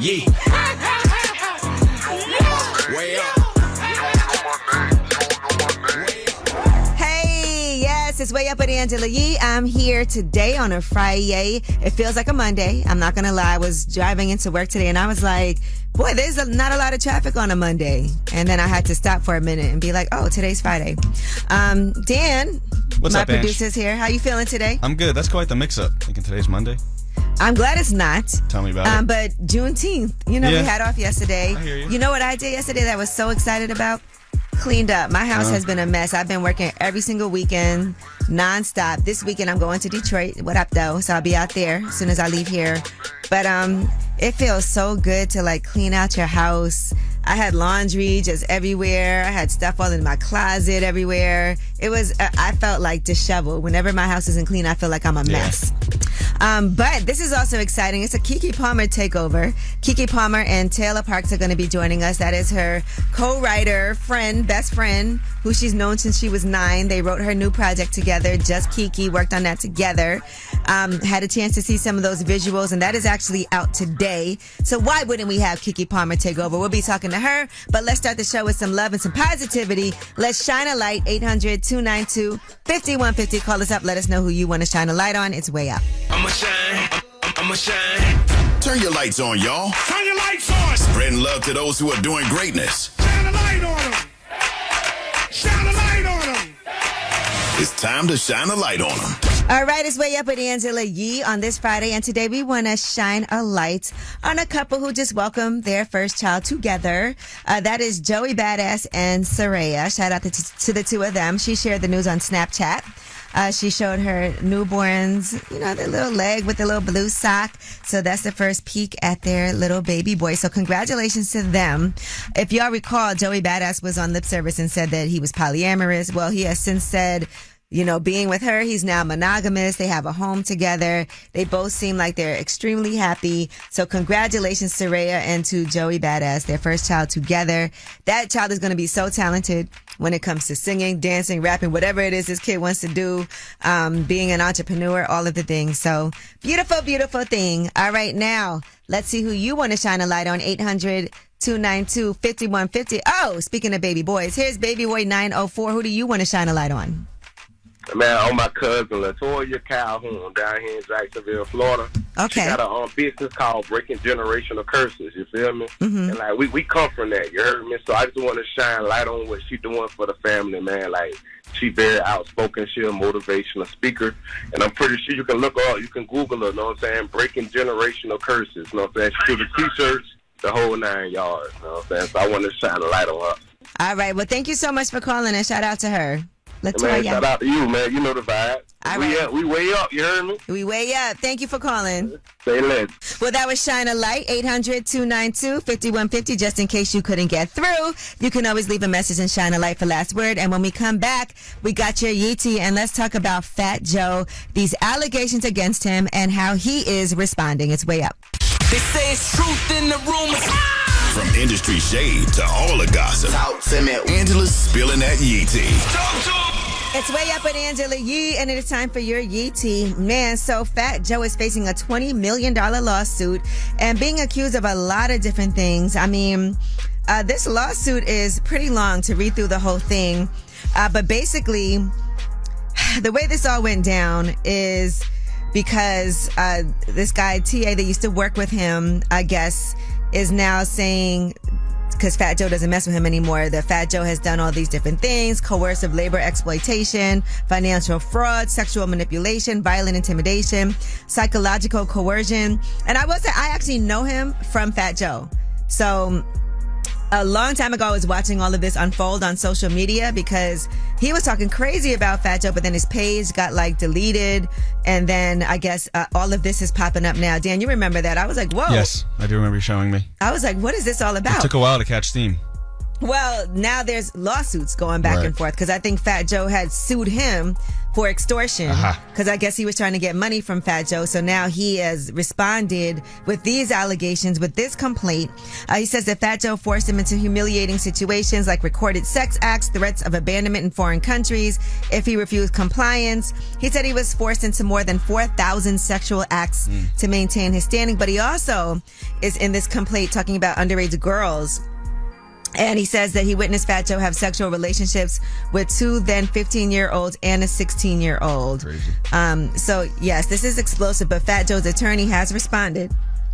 Yeah. Way up. Hey, yes, it's Way Up with Angela Yee. I'm here today on a Friday. It feels like a Monday. I'm not going to lie. I was driving into work today and I was like, boy, there's not a lot of traffic on a Monday. And then I had to stop for a minute and be like, oh, today's Friday. Dan, What's my up, Ange? producer's here. How you feeling today? I'm good. That's quite the mix-up. Thinking today's Monday. I'm glad it's not. Tell me about it. But Juneteenth, we Yeah. had off yesterday. I hear you. You know what I did yesterday that I was so excited about? Cleaned up. My house has been a mess. I've been working every single weekend, nonstop. This weekend I'm going to Detroit. What up, though? So I'll be out there as soon as I leave here. But it feels so good to like clean out your house. I had laundry just everywhere. I had stuff all in my closet everywhere. It was, I felt like disheveled. Whenever my house isn't clean, I feel like I'm a mess. But this is also exciting. It's a Kiki Palmer takeover. Kiki Palmer and Taylor Parks are going to be joining us. That is her co-writer, friend, best friend, who she's known since she was 9. They wrote her new project together. Just Kiki worked on that together. Had a chance to see some of those visuals, and that is actually out today. So why wouldn't we have Kiki Palmer take over? We'll be talking to her, but let's start the show with some love and some positivity. Let's shine a light. 800-292-5150. Call us up. Let us know who you want to shine a light on. It's Way Up. I'ma shine. I'ma shine. Turn your lights on, y'all. Turn your lights on. Spreading love to those who are doing greatness. Shine a light on them. Shine a light on them. It's time to shine a light on them. All right, it's Way Up with Angela Yee on this Friday, and today we want to shine a light on a couple who just welcomed their first child together. That is Joey Badass and Saraya. Shout out to the two of them. She shared the news on Snapchat. She showed her newborns, their little leg with the little blue sock. So that's the first peek at their little baby boy. So congratulations to them. If y'all recall, Joey Badass was on lip service and said that he was polyamorous. Well, he has since said, being with her, he's now monogamous. They have a home together. They both seem like they're extremely happy. So congratulations, Saraya, and to Joey Badass, their first child together. That child is going to be so talented when it comes to singing, dancing, rapping, whatever it is this kid wants to do, being an entrepreneur, all of the things. So beautiful, beautiful thing. All right, now let's see who you want to shine a light on. 800-292-5150. Oh, speaking of baby boys, here's baby boy 904. Who do you want to shine a light on? Man, on my cousin Latoya Calhoun down here in Jacksonville, Florida. Okay. She got a business called Breaking Generational Curses, you feel me? Mm-hmm. And like we come from that, you heard me? So I just want to shine light on what she doing for the family, man. Like, she very outspoken, she a motivational speaker. And I'm pretty sure you can look her up, you can Google her, you know what I'm saying? Breaking Generational Curses, you know what I'm saying? She do the t-shirts, the whole 9 yards, you know what I'm saying? So I want to shine a light on her. All right. Well, thank you so much for calling and shout out to her. Latoya. Man, shout out to you, man. You know the vibe. All right. We way up, you heard me? We way up. Thank you for calling. Say less. Well, that was Shine a Light, 800-292-5150. Just in case you couldn't get through, you can always leave a message and shine a light for last word. And when we come back, we got your Yeetie, and let's talk about Fat Joe, these allegations against him, and how he is responding. It's Way Up. They say it's truth in the rumors. From industry shade to all the gossip, Angela's spilling that yee tea. It's Way Up with Angela Yee, and it is time for your Yeetie. Man, so Fat Joe is facing a $20 million lawsuit and being accused of a lot of different things. I mean, this lawsuit is pretty long to read through the whole thing. But basically, the way this all went down is because this guy, TA, that used to work with him, I guess, is now saying, because Fat Joe doesn't mess with him anymore, that Fat Joe has done all these different things: coercive labor exploitation, financial fraud, sexual manipulation, violent intimidation, psychological coercion. And I will say, I actually know him from Fat Joe. So a long time ago, I was watching all of this unfold on social media because he was talking crazy about Fat Joe, but then his page got deleted. And then I guess all of this is popping up now. Dan, you remember that? I was like, whoa. Yes, I do remember you showing me. I was like, what is this all about? It took a while to catch steam. Well, now there's lawsuits going back and forth because I think Fat Joe had sued him for extortion because I guess he was trying to get money from Fat Joe. So now he has responded with these allegations, with this complaint. He says that Fat Joe forced him into humiliating situations like recorded sex acts, threats of abandonment in foreign countries if he refused compliance. He said he was forced into more than 4,000 sexual acts to maintain his standing. But he also is in this complaint talking about underage girls. And he says that he witnessed Fat Joe have sexual relationships with 2 then 15-year-olds and a 16-year-old. Crazy. So, yes, this is explosive, but Fat Joe's attorney has responded.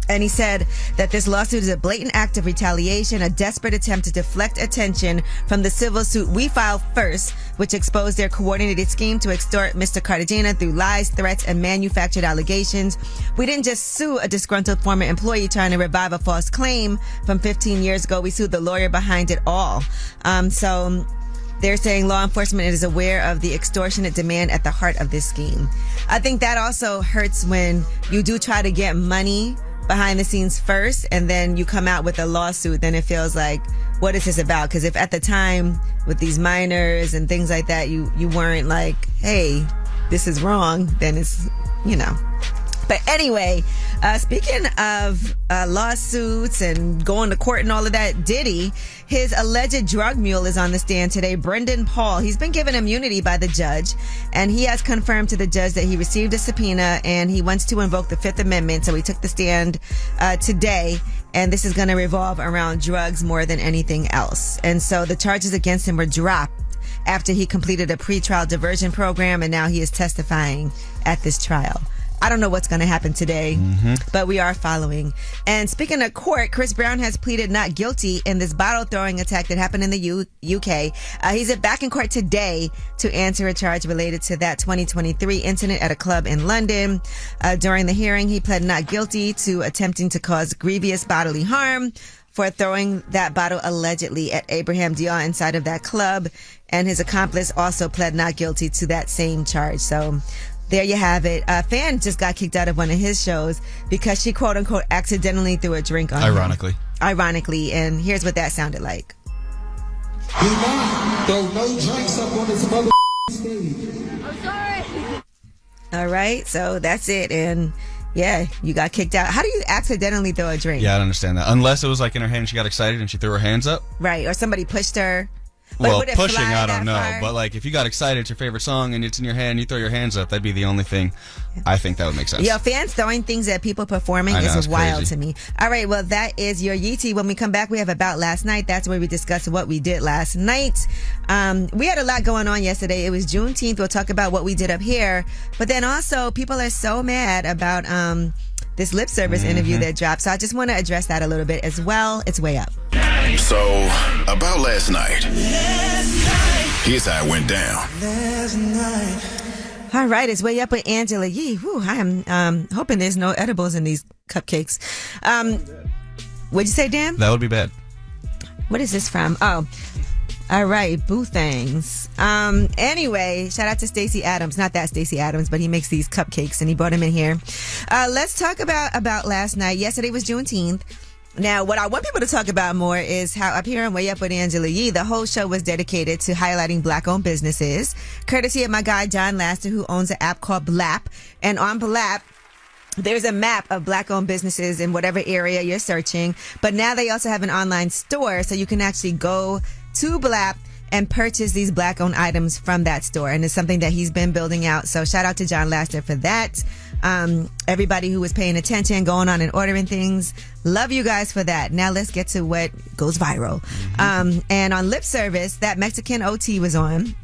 And he said that this lawsuit is a blatant act of retaliation, a desperate attempt to deflect attention from the civil suit we filed first, which exposed their coordinated scheme to extort Mr. Cartagena through lies, threats, and manufactured allegations. We didn't just sue a disgruntled former employee trying to revive a false claim from 15 years ago. We sued the lawyer behind it all. So they're saying law enforcement is aware of the extortionate demand at the heart of this scheme. I think that also hurts when you do try to get money behind the scenes first and then you come out with a lawsuit. Then it feels like, what is this about? Because if at the time with these minors and things like that, you weren't like, hey, this is wrong, then it's, you know. But anyway, speaking of lawsuits and going to court and all of that, Diddy, his alleged drug mule is on the stand today. Brendan Paul, he's been given immunity by the judge, and he has confirmed to the judge that he received a subpoena and he wants to invoke the Fifth Amendment. So he took the stand today, and this is going to revolve around drugs more than anything else. And so the charges against him were dropped after he completed a pretrial diversion program, and now he is testifying at this trial. I don't know what's going to happen today, but we are following. And speaking of court, Chris Brown has pleaded not guilty in this bottle throwing attack that happened in the UK. He's back in court today to answer a charge related to that 2023 incident at a club in London. During the hearing, he pled not guilty to attempting to cause grievous bodily harm for throwing that bottle allegedly at Abraham Dion inside of that club. And his accomplice also pled not guilty to that same charge. So there you have it. A fan just got kicked out of one of his shows because she, quote unquote, accidentally threw a drink on him. Ironically. And here's what that sounded like. Do not throw no drinks up on this mother stage. I'm sorry. All right. So that's it. And yeah, you got kicked out. How do you accidentally throw a drink? Yeah, I don't understand that. Unless it was like in her hand and she got excited and she threw her hands up. Right. Or somebody pushed her. But well, would it pushing, fly I don't know. far? But like if you got excited, it's your favorite song and it's in your hand, you throw your hands up, that'd be the only thing. I think that would make sense. Yo, fans throwing things at people performing is wild crazy to me. All right, well, that is your Yeetie. When we come back, we have About Last Night. That's where we discuss what we did last night. We had a lot going on yesterday. It was Juneteenth. We'll talk about what we did up here. But then also, people are so mad about this lip service interview that dropped. So I just want to address that a little bit as well. It's way up. So, about last night. Here's how it went down. All right, it's way up with Angela Yee. Whew, I am hoping there's no edibles in these cupcakes. What'd you say, Dan? That would be bad. What is this from? Oh, all right, Boo Things. Anyway, shout out to Stacey Adams. Not that Stacey Adams, but he makes these cupcakes and he brought them in here. Let's talk about last night. Yesterday was Juneteenth. Now, what I want people to talk about more is how up here on Way Up with Angela Yee, the whole show was dedicated to highlighting Black-owned businesses, courtesy of my guy, John Laster, who owns an app called Blap. And on Blap, there's a map of Black-owned businesses in whatever area you're searching. But now they also have an online store, so you can actually go to Blap and purchase these Black-owned items from that store. And it's something that he's been building out. So shout out to John Laster for that. Everybody who was paying attention, going on and ordering things. Love you guys for that. Now let's get to what goes viral. And on Lip Service, that Mexican OT was on.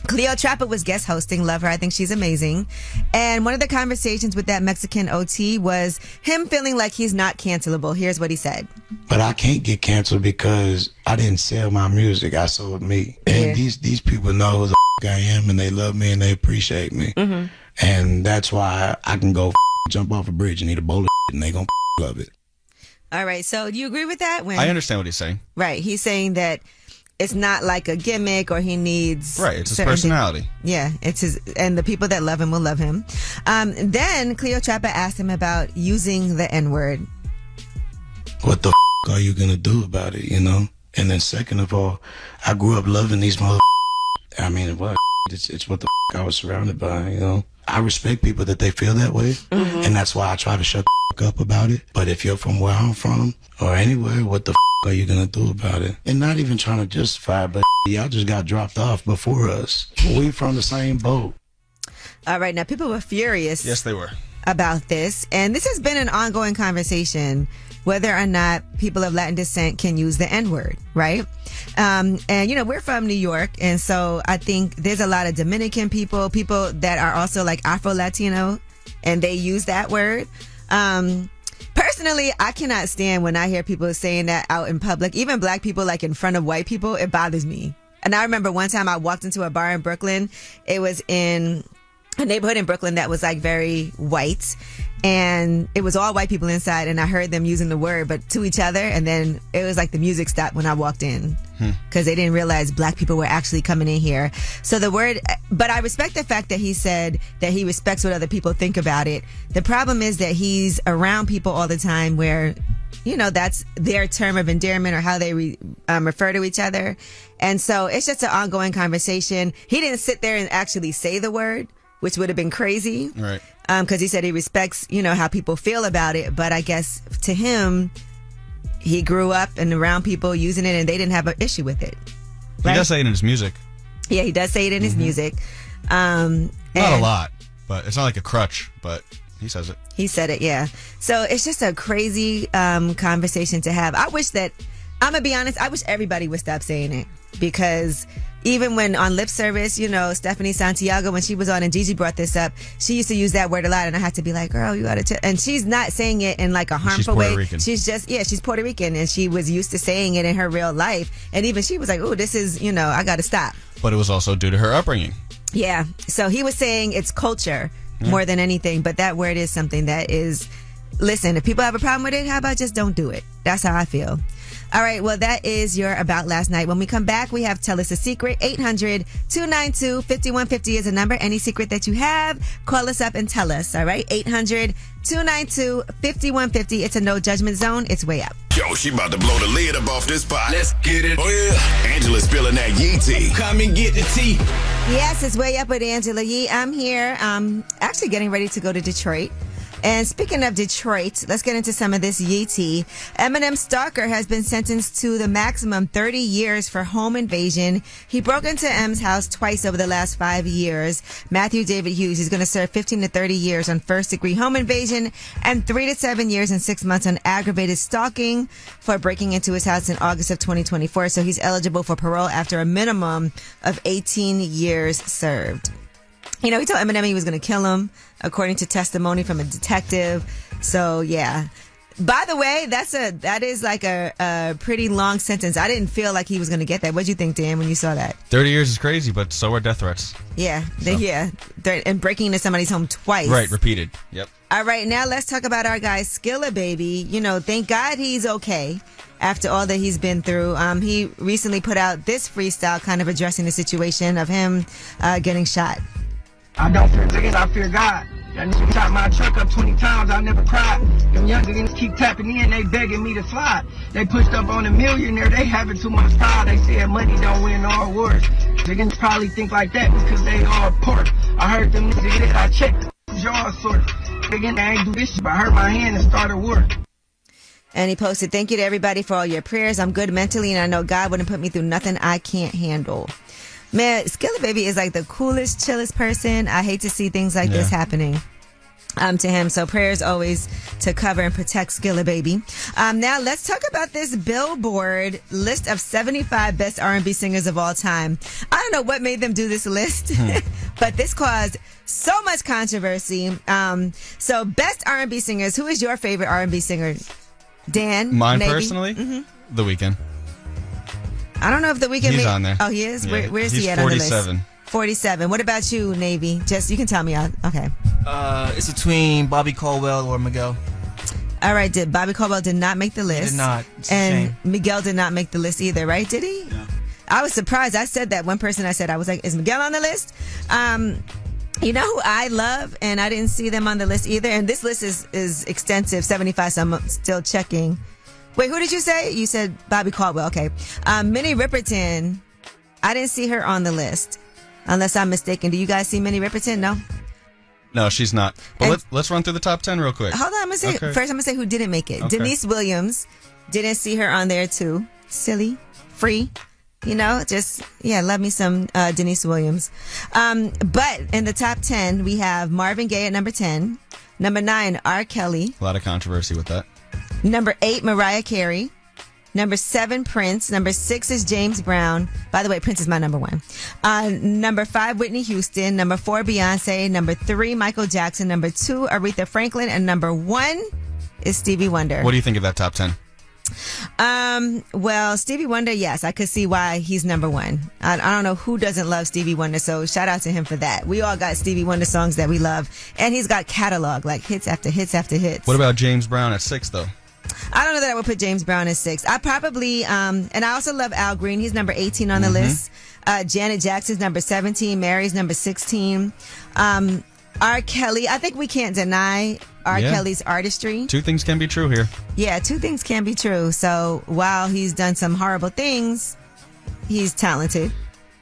Cleotrapa was guest hosting. Love her. I think she's amazing. And one of the conversations with that Mexican OT was him feeling like he's not cancelable. Here's what he said. But I can't get canceled because I didn't sell my music. I sold me. And these people know who the I am, and they love me and they appreciate me. And that's why I can go jump off a bridge and eat a bowl of and they gonna love it. All right. So do you agree with that? I understand what he's saying. Right. He's saying that it's not like a gimmick or he needs... Right. It's his personality. Yeah. It's his... And the people that love him will love him. Then Cleotrapa asked him about using the N-word. What the are you gonna do about it, you know? And then second of all, I grew up loving these I mean, what? It's what the I was surrounded by, you know? I respect people that they feel that way, and that's why I try to shut the up about it. But if you're from where I'm from, or anywhere, what the are you gonna do about it? And not even trying to justify it, but y'all just got dropped off before us. We from the same boat. All right, now people were furious. Yes, they were. About this, and this has been an ongoing conversation whether or not people of Latin descent can use the N-word, right? And you know, we're from New York, and so I think there's a lot of Dominican people that are also like Afro-Latino, and they use that word. Personally, I cannot stand when I hear people saying that out in public, even black people, like in front of white people. It bothers me. And I remember one time I walked into a bar in Brooklyn. It was in a neighborhood in Brooklyn that was like very white, and it was all white people inside, and I heard them using the word but to each other, and then it was like the music stopped when I walked in because they didn't realize black people were actually coming in here. So the word, but I respect the fact that he said that he respects what other people think about it. The problem is that he's around people all the time where, you know, that's their term of endearment or how they refer to each other, and so it's just an ongoing conversation. He didn't sit there and actually say the word, which would have been crazy. Right. Because he said he respects, you know, how people feel about it. But I guess to him, he grew up and around people using it, and they didn't have an issue with it. Right? He does say it in his music. Yeah, he does say it in his music. Not a lot, but it's not like a crutch, but he says it. He said it, yeah. So it's just a crazy conversation to have. I wish that, I'm going to be honest, I wish everybody would stop saying it. Because even when on lip service, you know, Stephanie Santiago, when she was on and Gigi brought this up, she used to use that word a lot, and I had to be like, girl, you gotta and she's not saying it in like a harmful way. Rican. She's just, she's Puerto Rican, and she was used to saying it in her real life, and even she was like, oh, this is, you know, I gotta stop. But it was also due to her upbringing. Yeah, so he was saying it's culture more than anything, but that word is something that is, listen, if people have a problem with it, how about just don't do it? That's how I feel. All right, well, that is your About Last Night. When we come back, we have Tell Us a Secret. 800-292-5150 is a number. Any secret that you have, call us up and tell us, all right? 800-292-5150. It's a no judgment zone. It's way up. Yo, she about to blow the lid up off this pot. Let's get it. Oh, yeah. Angela's spilling that Yee tea. Come and get the tea. Yes, it's Way Up with Angela Yee. I'm here actually getting ready to go to Detroit. And speaking of Detroit, let's get into some of this Yee tea. Eminem stalker has been sentenced to the maximum 30 years for home invasion. He broke into M's house twice over the last 5 years. Matthew David Hughes is going to serve 15 to 30 years on first-degree home invasion and 3 to 7 years and 6 months on aggravated stalking for breaking into his house in August of 2024. So he's eligible for parole after a minimum of 18 years served. You know, he told Eminem he was going to kill him, according to testimony from a detective. So, yeah. By the way, that is like a pretty long sentence. I didn't feel like he was going to get that. What'd you think, Dan, when you saw that? 30 years is crazy, but so are death threats. Yeah. And breaking into somebody's home twice. Right, repeated. Yep. All right, now let's talk about our guy, Skilla Baby. You know, thank God he's okay after all that he's been through. He recently put out this freestyle kind of addressing the situation of him getting shot. I don't fear niggas, I fear God. That nigga shot my truck up 20 times, I never cried. Them young niggas keep tapping in, they begging me to slide. They pushed up on a millionaire, they having too much style. They said money don't win all wars. Niggas probably think like that because they all poor. I heard them niggas that I checked, jaws sort of. Nigga, they ain't do this shit, but I hurt my hand and started war. And he posted, thank you to everybody for all your prayers. I'm good mentally, and I know God wouldn't put me through nothing I can't handle. Man, Skilla Baby is like the coolest, chillest person. I hate to see things like this happening to him. So prayers always to cover and protect Skilla Baby. Now let's talk about this Billboard list of 75 best R&B singers of all time. I don't know what made them do this list, but this caused so much controversy. So best R&B singers. Who is your favorite R&B singer? Dan? Mine maybe? Personally? The Weeknd. I don't know if The Weeknd. He's on there. Oh, he is? Yeah. Where's He's he at 47. on the list? 47. What about you, Navy? Just, you can tell me. Okay. It's between Bobby Caldwell or Miguel. All right. Bobby Caldwell did not make the list. He did not. It's a and shame. Miguel did not make the list either, right? Did he? Yeah. I was surprised. I said that. One person I said, I was like, is Miguel on the list? You know who I love, and I didn't see them on the list either. And this list is extensive, 75, so I'm still checking. Wait, who did you say? You said Bobby Caldwell. Okay. Minnie Riperton. I didn't see her on the list, unless I'm mistaken. Do you guys see Minnie Riperton? No. No, she's not. But let's run through the top 10 real quick. Hold on, I'm gonna say first. I'm gonna say who didn't make it. Okay. Denise Williams. Didn't see her on there too. Silly, free. Love me some Denise Williams. But in the top 10, we have Marvin Gaye at number 10. Number 9, R. Kelly. A lot of controversy with that. Number 8, Mariah Carey. Number 7, Prince. Number 6 is James Brown. By the way, Prince is my number 1. Number 5, Whitney Houston. Number 4, Beyonce. Number 3, Michael Jackson. Number 2, Aretha Franklin. And number 1 is Stevie Wonder. What do you think of that top 10? Well, Stevie Wonder, yes, I could see why he's number 1. I don't know who doesn't love Stevie Wonder, so shout out to him for that. We all got Stevie Wonder songs that we love, and he's got catalog, like hits after hits after hits. What about James Brown at 6, though? I don't know that I would put James Brown at 6. I probably, and I also love Al Green. He's number 18 on the list. Janet Jackson's number 17. Mary's number 16. R. Kelly, I think we can't deny R. Kelly's artistry. 2 things can be true here. Yeah, 2 things can be true. So while he's done some horrible things, he's talented,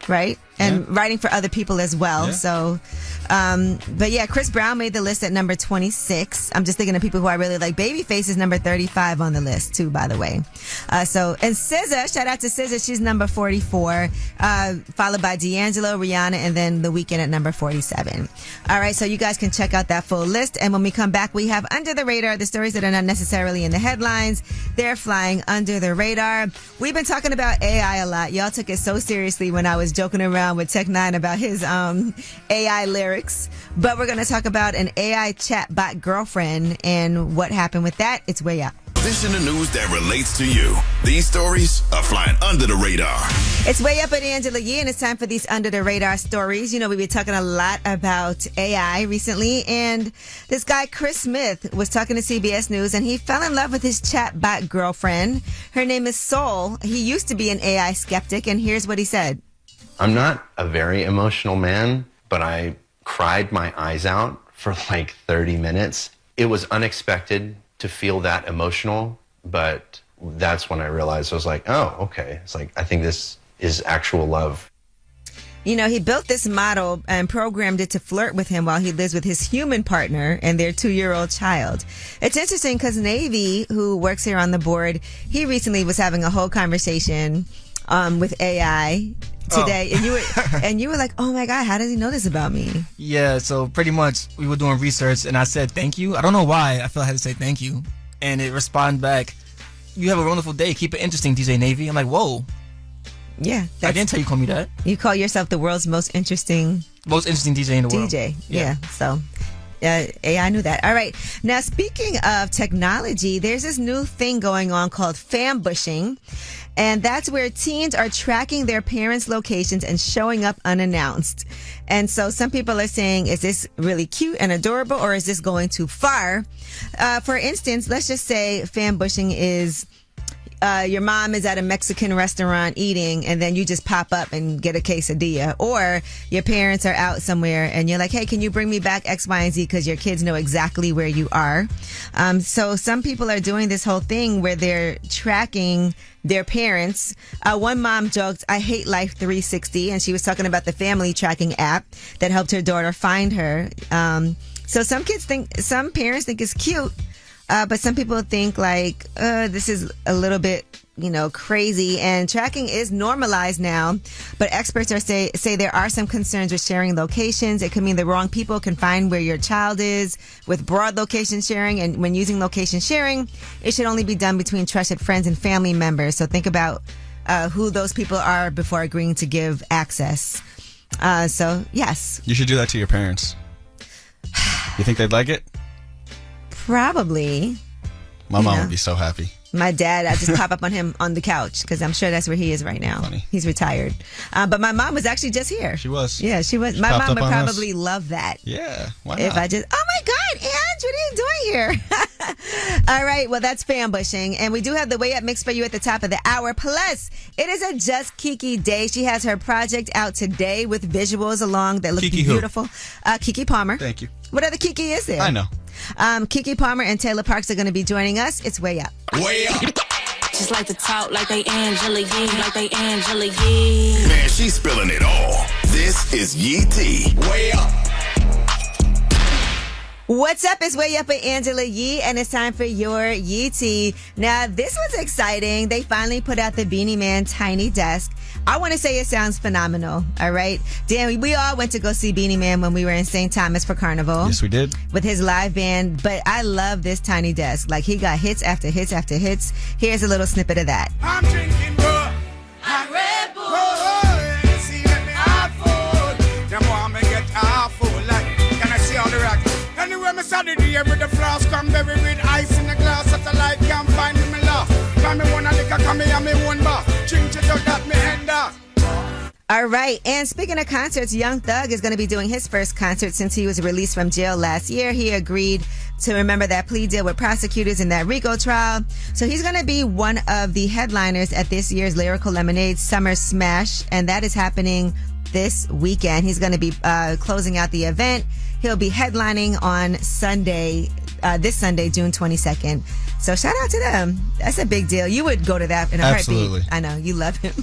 right? And writing for other people as well. Yeah. So, but yeah, Chris Brown made the list at number 26. I'm just thinking of people who I really like. Babyface is number 35 on the list too, by the way. And SZA, shout out to SZA, she's number 44, followed by D'Angelo, Rihanna, and then The Weeknd at number 47. All right, so you guys can check out that full list. And when we come back, we have Under the Radar, the stories that are not necessarily in the headlines. They're flying under the radar. We've been talking about AI a lot. Y'all took it so seriously when I was joking around with Tech Nine about his AI lyrics, but we're going to talk about an AI chatbot girlfriend and what happened with that. It's way up. This in the news that relates to you. These stories are flying under the radar. It's way up at Angela Yee, and it's time for these under the radar stories. You know, we've been talking a lot about AI recently, and this guy Chris Smith was talking to CBS News, and he fell in love with his chatbot girlfriend. Her name is Seale. He used to be an AI skeptic, and here's what he said. I'm not a very emotional man, but I cried my eyes out for like 30 minutes. It was unexpected to feel that emotional, but that's when I realized I was like, oh, okay. It's like, I think this is actual love. You know, he built this model and programmed it to flirt with him while he lives with his human partner and their 2-year-old child. It's interesting because Navy, who works here on the board, he recently was having a whole conversation with AI today, and you were like, oh my God, how does he know this about me? Yeah, so pretty much we were doing research and I said thank you. I don't know why I felt I had to say thank you. And it responded back, you have a wonderful day, keep it interesting, DJ Navy. I'm like, whoa. Yeah. I didn't tell you to call me that. You call yourself the world's most interesting DJ in the world. DJ, yeah. So AI knew that. All right. Now, speaking of technology, there's this new thing going on called fambushing. And that's where teens are tracking their parents' locations and showing up unannounced. And so some people are saying, is this really cute and adorable, or is this going too far? For instance, let's just say fambushing is your mom is at a Mexican restaurant eating, and then you just pop up and get a quesadilla. Or your parents are out somewhere and you're like, hey, can you bring me back X, Y, and Z, because your kids know exactly where you are. So some people are doing this whole thing where they're tracking their parents. One mom joked, I hate Life 360, and she was talking about the family tracking app that helped her daughter find her. So some parents think it's cute, but some people think like, this is a little bit, crazy. And tracking is normalized now, but experts say there are some concerns with sharing locations. It could mean the wrong people can find where your child is with broad location sharing. And when using location sharing, it should only be done between trusted friends and family members. So think about who those people are before agreeing to give access. So yes. You should do that to your parents. You think they'd like it? Probably. My mom would be so happy. My dad, I just pop up on him on the couch because I'm sure that's where he is right now. Funny. He's retired. But my mom was actually just here. She was. Yeah, she was. My mom would probably love that. Yeah, why not? If I just, oh my God, Ange, what are you doing here? All right, well, that's fambushing. And we do have the Way Up mix for you at the top of the hour. Plus, it is a Just Kiki day. She has her project out today with visuals along that look Kiki beautiful. Kiki Palmer. Thank you. What other Kiki is there? I know. Kiki Palmer and Taylor Parks are going to be joining us. It's Way Up. Way up. bitches like to talk like they Angela Yee, like they Angela Yee. Man, she's spilling it all. This is Yee T. Way up. What's up? It's Way Up with Angela Yee, and it's time for your Yee Tea. Now, this was exciting. They finally put out the Beanie Man Tiny Desk. I want to say it sounds phenomenal, all right? Dan, we all went to go see Beanie Man when we were in St. Thomas for Carnival. Yes, we did. With his live band, but I love this Tiny Desk. Like, he got hits after hits after hits. Here's a little snippet of that. I'm drinking bro. I'm Red Bull. Oh, see, let me have food. Them want me get half full. Like, can I see all the rock? Anyway, me Saturday with the flask, come berry with ice in the glass. At the light can't find me laugh. Come me one a liquor, come me and me one bar. Drink it up, that me end up. All right. And speaking of concerts, Young Thug is going to be doing his first concert since he was released from jail last year. He agreed to remember that plea deal with prosecutors in that RICO trial. So he's going to be one of the headliners at this year's Lyrical Lemonade Summer Smash. And that is happening this weekend. He's going to be closing out the event. He'll be headlining on Sunday, this Sunday, June 22nd. So shout out to them. That's a big deal. You would go to that in a Absolutely. heartbeat. I know. You love him.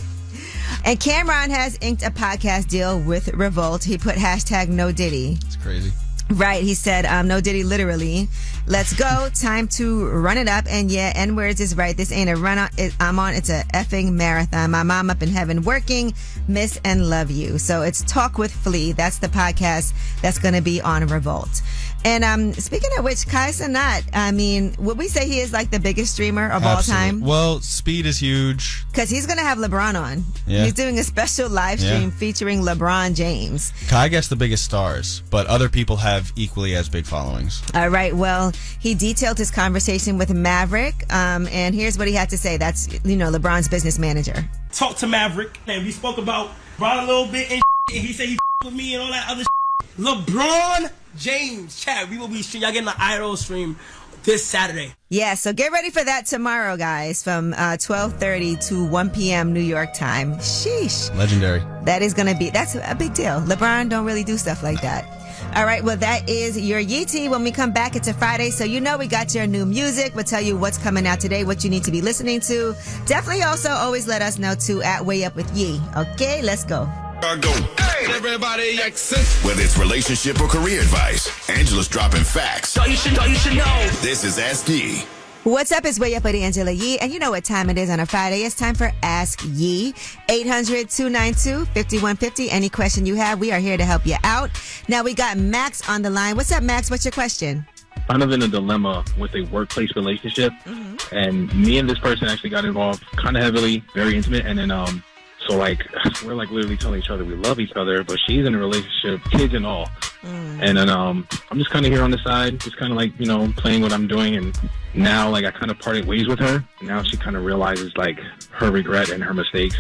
And Cameron has inked a podcast deal with Revolt. He put hashtag No Diddy. It's crazy. Right. He said, no Diddy, literally. Let's go. Time to run it up. And yeah, N-words is right. This ain't a run on. I'm on. It's a effing marathon. My mom up in heaven working. Miss and love you. So it's Talk with Flea. That's the podcast that's going to be on Revolt. And speaking of which, Kai Cenat, I mean, would we say he is like the biggest streamer of all time? Well, Speed is huge. Because he's going to have LeBron on. Yeah. He's doing a special live stream featuring LeBron James. Kai gets the biggest stars, but other people have equally as big followings. All right. Well, he detailed his conversation with Maverick. And here's what he had to say. That's, LeBron's business manager. Talked to Maverick, and we spoke about Bron a little bit, and he said he with me and all that other LeBron James, chat. We will be streaming. Y'all getting the Idol stream this Saturday. Yeah, so get ready for that tomorrow, guys, from 12:30 to 1 p.m. New York time. Sheesh. Legendary. That's a big deal. LeBron don't really do stuff like that. All right, well, that is your Yee Tea. When we come back, it's a Friday, so we got your new music. We'll tell you what's coming out today, what you need to be listening to. Definitely also always let us know, too, at Way Up with Yee. Okay, let's go. Hey, everybody, whether it's relationship or career advice, Angela's dropping facts. So you should know. This is Ask Yee. What's up? It's Way Up with Angela Yee, and you know what time it is on a Friday. It's time for Ask Yee. 800-292-5150. Any question you have, we are here to help you out. Now we got Max on the line. What's up, Max? What's your question? Kind of in a dilemma with a workplace relationship, and me and this person actually got involved kind of heavily, very intimate, and then so we're literally telling each other we love each other, but she's in a relationship, kids and all. And then I'm just kind of here on the side, just kind of playing what I'm doing. And now I kind of parted ways with her. Now she kind of realizes her regret and her mistakes.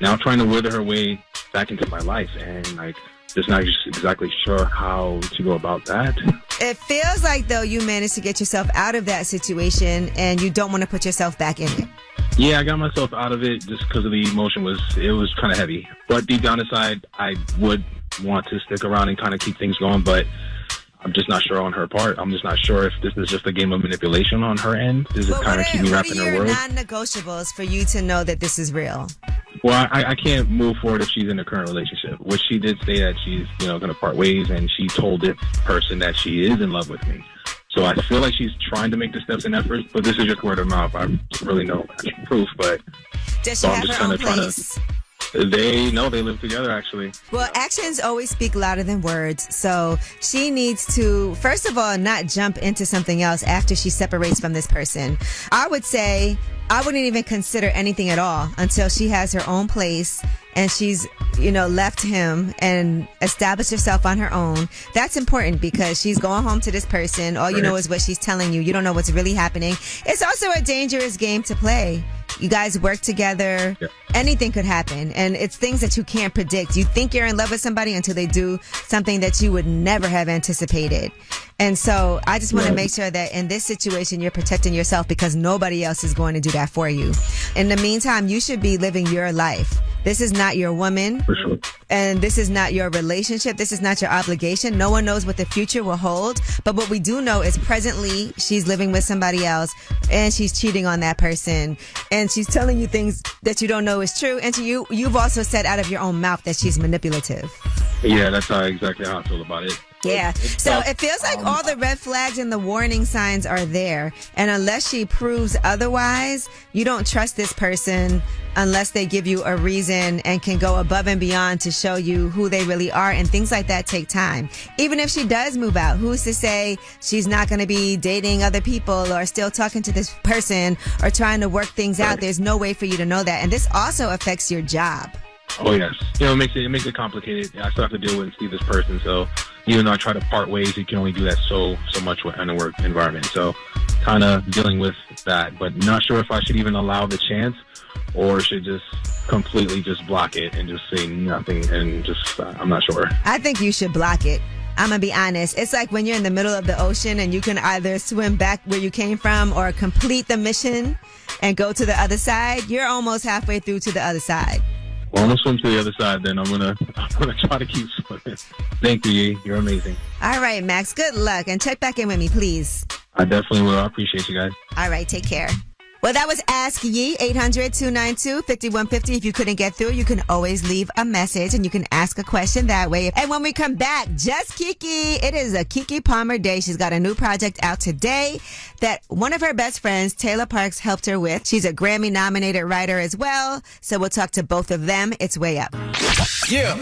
Now I'm trying to wither her way back into my life, and just not exactly sure how to go about that. It feels like though you managed to get yourself out of that situation, and you don't want to put yourself back in it. Yeah, I got myself out of it just because of the emotion was kind of heavy. But deep down inside, I would want to stick around and kind of keep things going, but I'm just not sure on her part. I'm just not sure if this is just a game of manipulation on her end. Does it kind of keep me wrapped in her world? What are your non-negotiables for you to know that this is real? Well, I can't move forward if she's in a current relationship, which she did say that she's going to part ways, and she told this person that she is in love with me. So I feel like she's trying to make the steps and efforts, but this is just word of mouth. I don't really know proof, but does she have her own place? They live together, actually. Well, actions always speak louder than words. So she needs to, first of all, not jump into something else after she separates from this person. I would say I wouldn't even consider anything at all until she has her own place and she's, left him and established herself on her own. That's important because she's going home to this person. All you know is what she's telling you. You don't know what's really happening. It's also a dangerous game to play. You guys work together. Yeah. Anything could happen. And it's things that you can't predict. You think you're in love with somebody until they do something that you would never have anticipated. And so I just want to make sure that in this situation, you're protecting yourself because nobody else is going to do that for you. In the meantime, you should be living your life. This is not your woman. For sure. and this is not your relationship. This is not your obligation. No one knows what the future will hold. But what we do know is presently she's living with somebody else and she's cheating on that person and she's telling you things that you don't know is true. And you've also said out of your own mouth that she's manipulative. Yeah, that's exactly how I feel about it. Yeah. So it feels like all the red flags and the warning signs are there. And unless she proves otherwise, you don't trust this person unless they give you a reason and can go above and beyond to show you who they really are. And things like that take time. Even if she does move out, who's to say she's not going to be dating other people or still talking to this person or trying to work things out? There's no way for you to know that. And this also affects your job. Oh yes, it makes it complicated. I still have to deal with and see this person. So even though I try to part ways, you can only do that so much in a work environment. So kind of dealing with that, but not sure if I should even allow the chance or should just completely just block it and just say nothing and just I'm not sure. I think you should block it. I'm going to be honest. It's like when you're in the middle of the ocean and you can either swim back where you came from or complete the mission and go to the other side. You're almost halfway through to the other side. Well, I'm gonna swim to the other side. Then I'm gonna try to keep swimming. Thank you, Yee. You're amazing. All right, Max. Good luck, and check back in with me, please. I definitely will. I appreciate you guys. All right, take care. Well, that was Ask Yee, 800-292-5150. If you couldn't get through, you can always leave a message and you can ask a question that way. And when we come back, just Kiki. It is a Kiki Palmer day. She's got a new project out today that one of her best friends, Taylor Parks, helped her with. She's a Grammy-nominated writer as well. So we'll talk to both of them. It's Way Up. Yeah,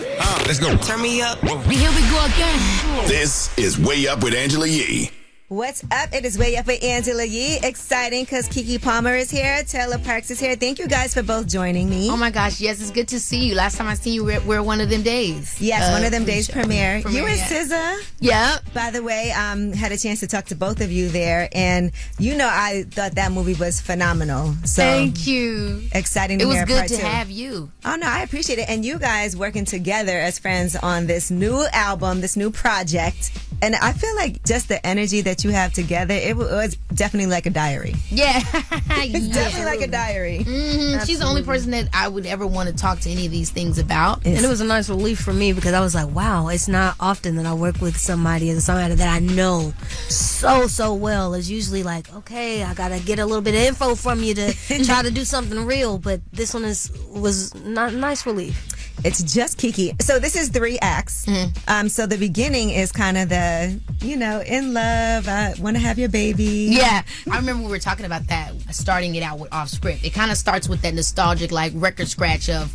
let's go. Turn me up. Here we go again. This is Way Up with Angela Yee. What's up? It is Way Up with Angela Yee. Exciting because Kiki Palmer is here. Taylor Parks is here. Thank you guys for both joining me. Oh my gosh, yes, it's good to see you. Last time I seen you, we're one of them days. Yes, one of them days premiere. You and yeah. SZA. Yeah. By the way, had a chance to talk to both of you there, and I thought that movie was phenomenal. So thank you. Exciting to hear part two. It was good to two. have you. Oh no, I appreciate it. And you guys working together as friends on this new album, this new project. And I feel like just the energy that you have together, it was definitely like a diary. Yeah. It's definitely like a diary. Mm-hmm. She's the only person that I would ever want to talk to any of these things about. And it was a nice relief for me because I was like, wow, it's not often that I work with somebody as a songwriter that I know so well. It's usually like, okay, I got to get a little bit of info from you to try to do something real. But this one was not a nice relief. It's just Kiki. So this is 3 acts. Mm-hmm. So the beginning is kind of the, in love, I want to have your baby. Yeah. I remember we were talking about that, starting it out with off script. It kind of starts with that nostalgic, like, record scratch of,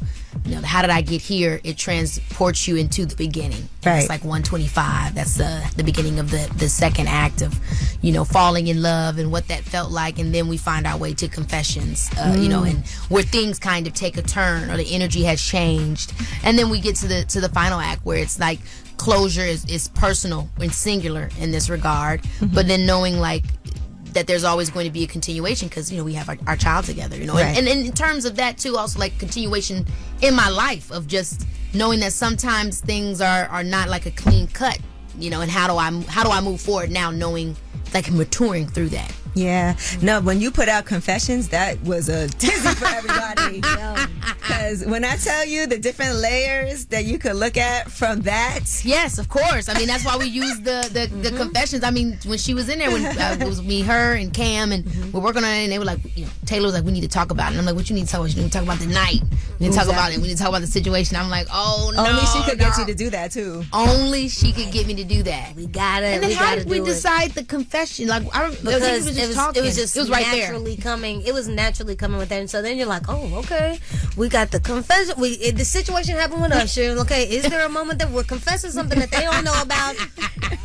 how did I get here? It transports you into the beginning. Right. It's like 125. That's the beginning of the second act of, falling in love and what that felt like. And then we find our way to confessions, and where things kind of take a turn or the energy has changed. And then we get to the final act where it's like closure is personal and singular in this regard. Mm-hmm. But then knowing like that there's always going to be a continuation because, we have our child together, Right. And in terms of that, too, also, like, continuation in my life of just knowing that sometimes things are not, like, a clean cut, and how do I move forward now knowing, like, maturing through that. Yeah. No, when you put out Confessions, that was a tizzy for everybody. Because when I tell you the different layers that you could look at from that. Yes, of course. I mean, that's why we use the Confessions. I mean, when she was in there, when it was me, her, and Cam, and we're working on it, and they were like, Taylor was like, we need to talk about it. And I'm like, what you need to talk about? You need to talk about the night. We need to talk about it. We need to talk about the situation. I'm like, oh, no. Only she could get you to do that, too. Only she could get me to do that. We got it. And then how did we decide the confession? Like, because it was just right naturally there. coming. It was naturally coming with that. And so then you're like, oh, okay. We got the confession. The situation happened with Usher. Okay, is there a moment that we're confessing something that they don't know about?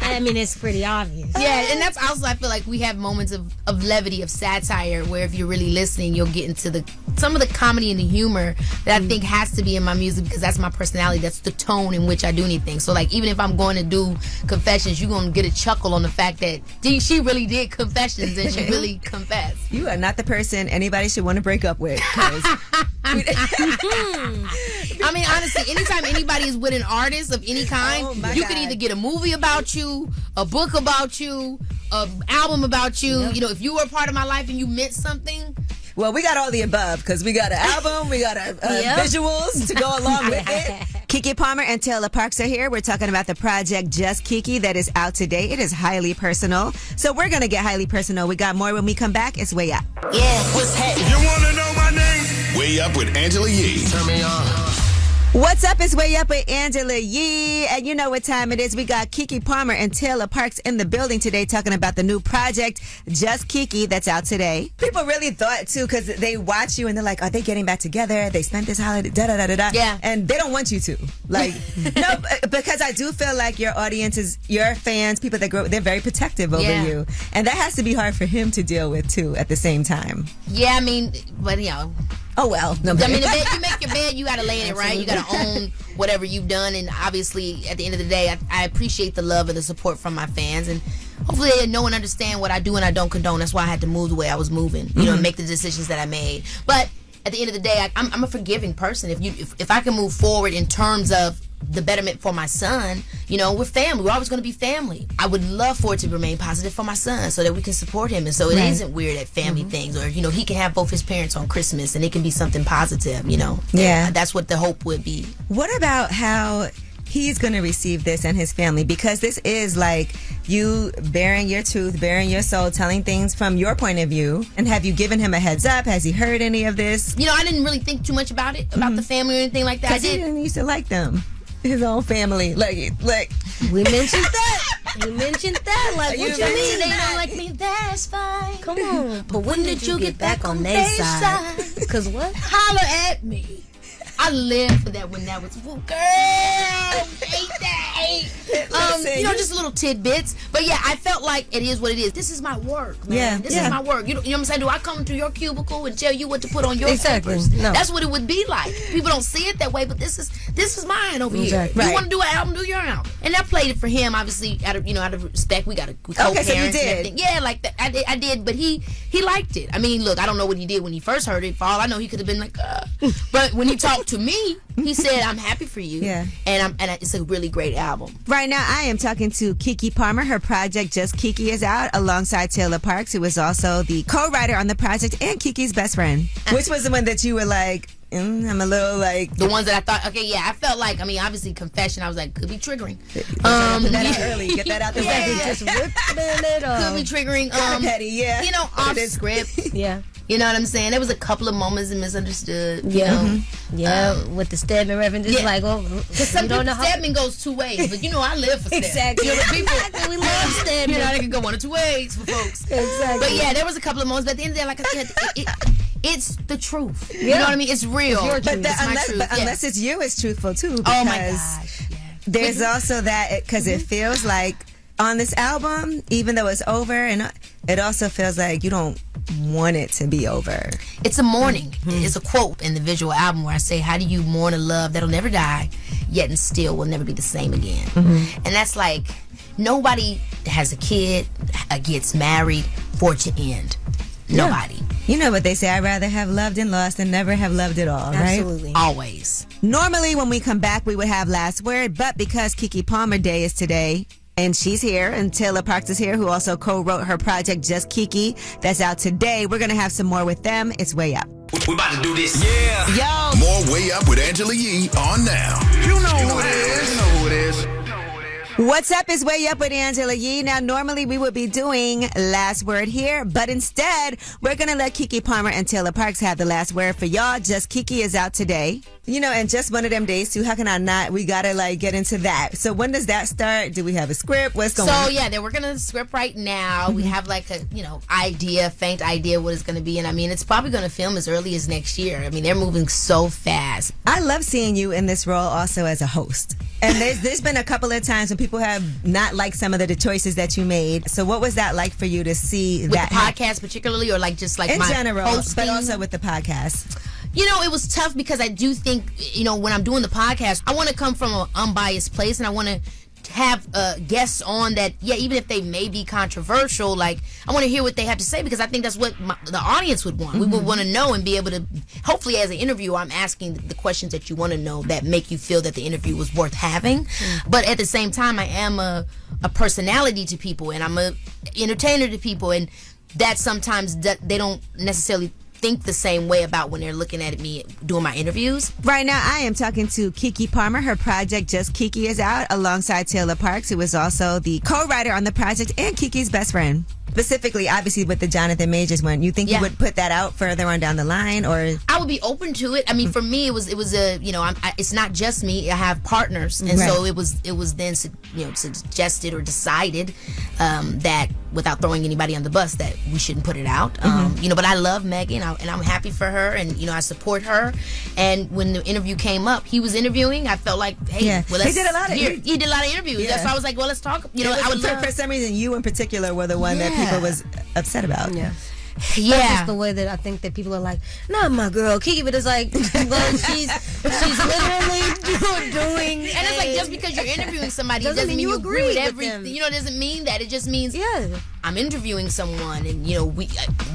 I mean, it's pretty obvious. Yeah, and that's also, I feel like we have moments of levity, of satire, where if you're really listening, you'll get into some of the comedy and the humor that I think has to be in my music because that's my personality. That's the tone in which I do anything. So, like, even if I'm going to do confessions, you're going to get a chuckle on the fact that she really did confessions and she really confessed. You are not the person anybody should want to break up with. I mean, honestly, anytime anybody is with an artist of any kind, you can either get a movie about you, a book about you, an album about you. Yep. If you were a part of my life and you meant something. Well, we got all the above because we got an album, we got visuals to go along with it. Kiki Palmer and Taylor Parks are here. We're talking about the project Just Kiki that is out today. It is highly personal. So we're going to get highly personal. We got more when we come back. It's Way Up. Yeah, what's happening? You want to know my name? Way Up with Angela Yee. Turn me on. What's up? It's Way Up with Angela Yee. And you know what time it is. We got Kiki Palmer and Taylor Parks in the building today talking about the new project, Just Kiki, that's out today. People really thought, too, because they watch you and they're like, are they getting back together? They spent this holiday, da-da-da-da-da. Yeah. And they don't want you to. Like, no, because I do feel like your audience is, your fans, people that grow, they're very protective over you. And that has to be hard for him to deal with, too, at the same time. Yeah, I mean, but, you know. Oh, well. No, I mean, you make your bed, you got to lay in it, right? You got to own whatever you've done. And obviously, at the end of the day, I appreciate the love and the support from my fans. And hopefully they know and understand what I do and I don't condone. That's why I had to move the way I was moving, you know, and make the decisions that I made. But at the end of the day, I'm a forgiving person. If I can move forward in terms of the betterment for my son, you know, we're family. We're always going to be family. I would love for it to remain positive for my son so that we can support him. And so it isn't weird at family things, or, you know, he can have both his parents on Christmas and it can be something positive, you know. Yeah. That's what the hope would be. What about how he's going to receive this and his family? Because this is like you bearing your truth, bearing your soul, telling things from your point of view. And have you given him a heads up? Has he heard any of this? You know, I didn't really think too much about it, about the family or anything like that. Because he didn't used to like them. His own family, like we mentioned that. You mentioned that. Like, what you mean? They don't like me. That's fine. Come on. But when did you get back on their side? Because what? Holler at me. I lived for that when that was, girl, hate that. You know, just little tidbits. But yeah, I felt like it is what it is. This is my work, man. Yeah, this is my work. You know what I'm saying? Do I come through your cubicle and tell you what to put on your papers? No. That's what it would be like. People don't see it that way, but this is mine over here. Right. You want to do an album, do your album. And I played it for him, obviously, out of respect. We co-parents. Okay, so you and did. everything. Yeah, like that. I did, but he liked it. I mean, look, I don't know what he did when he first heard it. For all I know, he could have been like, but when he talked to me, he said, I'm happy for you. Yeah. And it's a really great album. Right now, I am talking to Kiki Palmer. Her project, Just Kiki, is out alongside Taylor Parks, who was also the co-writer on the project and Kiki's best friend. Which was the one that you were like, I'm a little like... The ones that I thought, okay, yeah, I felt like, I mean, obviously, confession, I was like, could be triggering. Put that out early. Get that out the way. Just ripping it off. Could be triggering. Petty, yeah. You know, off script. Yeah. You know what I'm saying? There was a couple of moments that misunderstood. Yeah. You know? With the Stedman Reverend, just like, oh, because sometimes Stedman goes two ways, but you know, I live for Stedman. Exactly. You know, people, we love Stedman. You know, they can go one or two ways for folks. Exactly. But yeah, there was a couple of moments, but at the end of the day, like I said, it's the truth. You know what I mean? It's real. It's your truth. But unless it's you, it's truthful too. Because oh my gosh. Yeah. There's also that, because it feels like on this album, even though it's over, and it also feels like you don't want it to be over. It's a mourning. It's a quote in the visual album where I say, how do you mourn a love that'll never die, yet and still will never be the same again? And that's like, nobody has a kid, gets married for it to end. Nobody. You know what they say, I'd rather have loved and lost than never have loved at all, right? Absolutely. Always. Normally when we come back, we would have last word, but because Kiki Palmer Day is today, and she's here, and Taylor Parks is here, who also co-wrote her project, Just Kiki, that's out today. We're going to have some more with them. It's Way Up. We about to do this. Yeah. Yo. More Way Up with Angela Yee on now. You know who it is. You know who it is. What's up? It's Way Up with Angela Yee. Now, normally we would be doing last word here, but instead, we're going to let Kiki Palmer and Taylor Parks have the last word for y'all. Just Kiki is out today. You know, and just one of them days, too. How can I not? We got to, like, get into that. So when does that start? Do we have a script? What's going on? So, yeah, they're working on the script right now. We have, like, a, faint idea what it's going to be. And, I mean, it's probably going to film as early as next year. I mean, they're moving so fast. I love seeing you in this role also as a host. And there's been a couple of times when people have not liked some of the choices that you made. So what was that like for you to see with that the podcast particularly, or like just like in my general, hosting? but also with the podcast? You know, it was tough because I do think, when I'm doing the podcast, I want to come from an unbiased place, and I want to have guests on that, even if they may be controversial, like, I want to hear what they have to say, because I think that's what the audience would want. We would want to know and be able to, hopefully as an interviewer, I'm asking the questions that you want to know that make you feel that the interview was worth having. But at the same time, I am a personality to people, and I'm a entertainer to people, and that sometimes they don't necessarily think the same way about when they're looking at me doing my interviews. Right now, I am talking to Kiki Palmer. Her project, Just Kiki, is out alongside Taylor Parks, who is also the co-writer on the project and Kiki's best friend. Specifically, obviously, with the Jonathan Majors one, you think you would put that out further on down the line, or I would be open to it. I mean, for me, it was a it's not just me. I have partners, and so it was then suggested or decided that without throwing anybody on the bus that we shouldn't put it out. But I love Megan, and I'm happy for her, and I support her. And when the interview came up, he was interviewing. I felt like, hey, well, he did a lot of he did a lot of interviews. Yeah. So I was like, well, let's talk. I would for some reason you in particular were the one that people was upset about. That's just the way that I think that people are like, not my girl Kiki, but it's like, well, she's literally doing. And it's like, just because you're interviewing somebody doesn't mean you agree with everything. It doesn't mean that. It just means I'm interviewing someone, and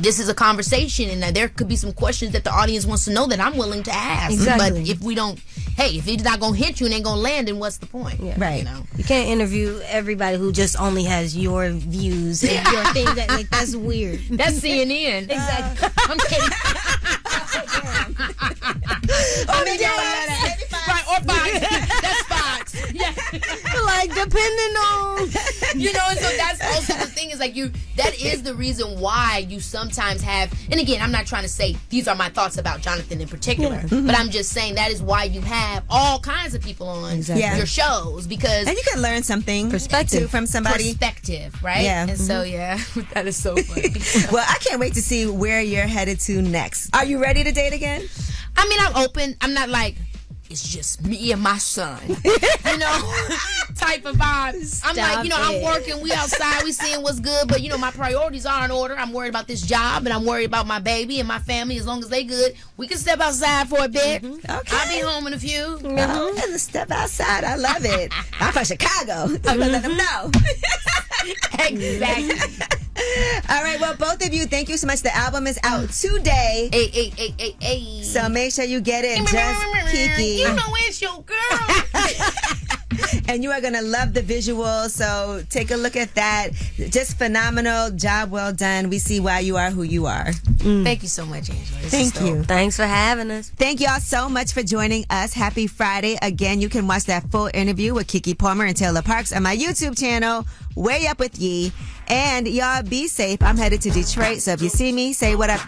this is a conversation, and there could be some questions that the audience wants to know that I'm willing to ask. Exactly. But if we don't, if he's not gonna hit you and ain't gonna land, then what's the point? Right. You can't interview everybody who just only has your views and your things. That's weird. That's CNN. Exactly. I'm kidding. Right, or Fox. That's Fox. Yeah. Like, depending on. And so that's also the thing is like that is the reason why you sometimes have, and again, I'm not trying to say these are my thoughts about Jonathan in particular, but I'm just saying that is why you have all kinds of people on your shows, because. And you can learn something from somebody. Perspective, right? Yeah. And so, that is so funny. Well, I can't wait to see where you're headed to next. Are you ready to date again? I mean, I'm open. I'm not like, it's just me and my son, type of vibe. I'm like, I'm working, we outside, we seeing what's good, but my priorities are in order. I'm worried about this job, and I'm worried about my baby and my family. As long as they good, we can step outside for a bit. Okay. I'll be home in a few. And step outside, I love it. I'm from Chicago. I'm gonna let them know. Exactly. All right, well, both of you, thank you so much. The album is out today. Hey. So make sure you get it. Just Kiki. It's your girl. And you are going to love the visuals, so take a look at that. Just phenomenal. Job well done. We see why you are who you are. Thank you so much, Angela. Thank you. Thanks for having us. Thank y'all so much for joining us. Happy Friday. Again, you can watch that full interview with Kiki Palmer and Taylor Parks on my YouTube channel, Way Up With Yee. And y'all be safe. I'm headed to Detroit, so if you see me, say what up